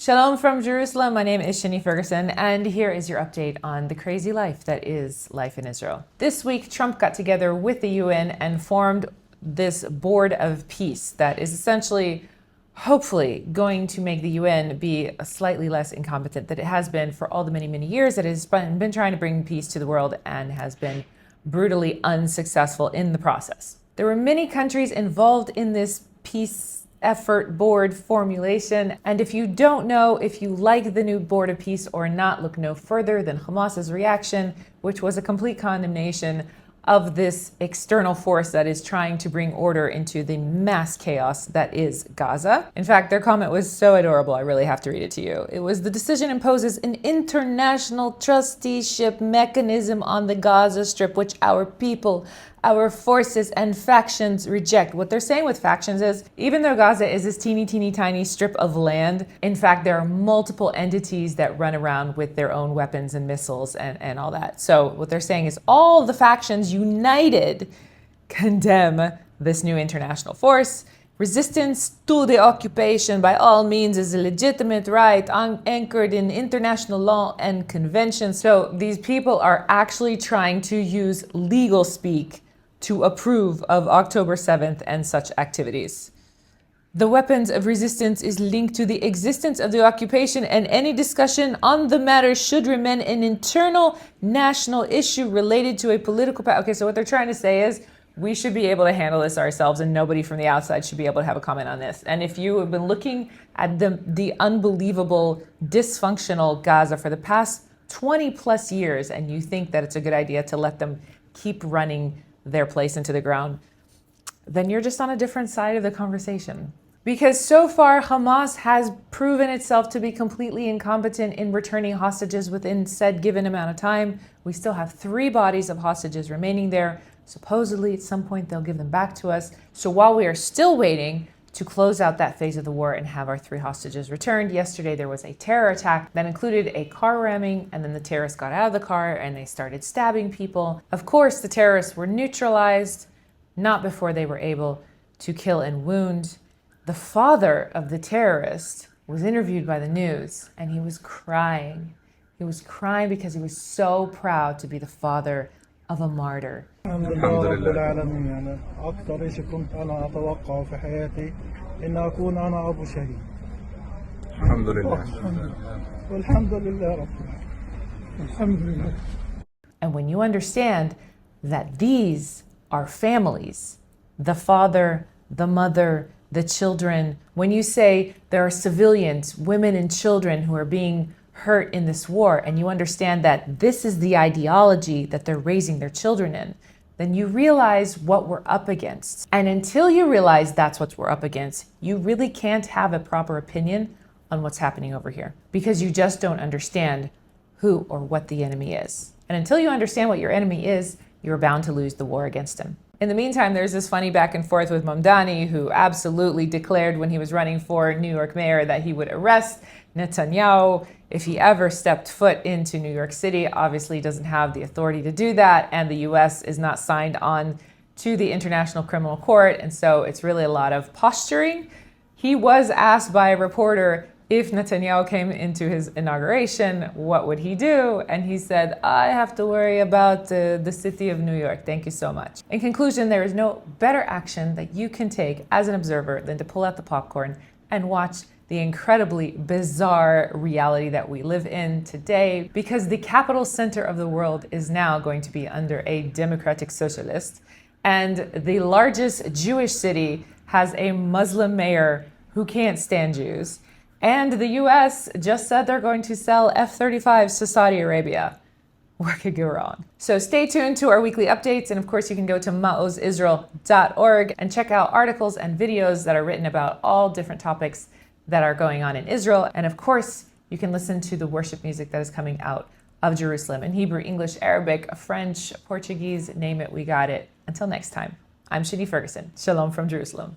Shalom from Jerusalem. My name is Shani Ferguson, and here is your update on the crazy life that is life in Israel. This week, Trump got together with the UN and formed this board of peace that is essentially, hopefully, going to make the UN be slightly less incompetent than it has been for all the many, many years that it has been trying to bring peace to the world and has been brutally unsuccessful in the process. There were many countries involved in this peace effort board formulation. And if you don't know if you like the new board of peace or not, look no further than Hamas's reaction, which was a complete condemnation of this external force that is trying to bring order into the mass chaos that is Gaza. In fact, their comment was so adorable, I really have to read it to you. It was, "The decision imposes an international trusteeship mechanism on the Gaza Strip, which our people, our forces and factions reject." What they're saying with factions is, even though Gaza is this teeny tiny strip of land, in fact, there are multiple entities that run around with their own weapons and missiles and all that. So what they're saying is all the factions united condemn this new international force. Resistance to the occupation by all means is a legitimate right anchored in international law and conventions. So these people are actually trying to use legal speak to approve of October 7th and such activities. The weapons of resistance is linked to the existence of the occupation, and any discussion on the matter should remain an internal national issue related to a political power. Okay, so what they're trying to say is we should be able to handle this ourselves and nobody from the outside should be able to have a comment on this. And if you have been looking at the unbelievable dysfunctional Gaza for the past 20 plus years and you think that it's a good idea to let them keep running their place into the ground, then you're just on a different side of the conversation. Because so far, Hamas has proven itself to be completely incompetent in returning hostages within said given amount of time. We still have 3 bodies of hostages remaining there. Supposedly, at some point, they'll give them back to us. So while we are still waiting to close out that phase of the war and have our 3 hostages returned, yesterday there was a terror attack that included a car ramming, and then the terrorists got out of the car and they started stabbing people. Of course, the terrorists were neutralized, not before they were able to kill and wound. The father of the terrorist was interviewed by the news and he was crying. He was crying because he was so proud to be the father of a martyr. And when you understand that these are families, the father, the mother, the children, when you say there are civilians, women and children who are being hurt in this war, and you understand that this is the ideology that they're raising their children in, then you realize what we're up against. And until you realize that's what we're up against, you really can't have a proper opinion on what's happening over here because you just don't understand who or what the enemy is. And until you understand what your enemy is, you're bound to lose the war against him. In the meantime, there's this funny back and forth with Mamdani, who absolutely declared when he was running for New York mayor that he would arrest Netanyahu if he ever stepped foot into New York City. Obviously, he doesn't have the authority to do that, and the US is not signed on to the International Criminal Court, and so it's really a lot of posturing. He was asked by a reporter if Netanyahu came into his inauguration, what would he do? And he said, I have to worry about the city of New York. Thank you so much. In conclusion, there is no better action that you can take as an observer than to pull out the popcorn and watch the incredibly bizarre reality that we live in today, because the capital center of the world is now going to be under a democratic socialist, and the largest Jewish city has a Muslim mayor who can't stand Jews. And the US just said they're going to sell F-35s to Saudi Arabia. What could go wrong? So stay tuned to our weekly updates. And of course, you can go to maozisrael.org and check out articles and videos that are written about all different topics that are going on in Israel. And of course, you can listen to the worship music that is coming out of Jerusalem in Hebrew, English, Arabic, French, Portuguese, name it, we got it. Until next time, I'm Shani Ferguson. Shalom from Jerusalem.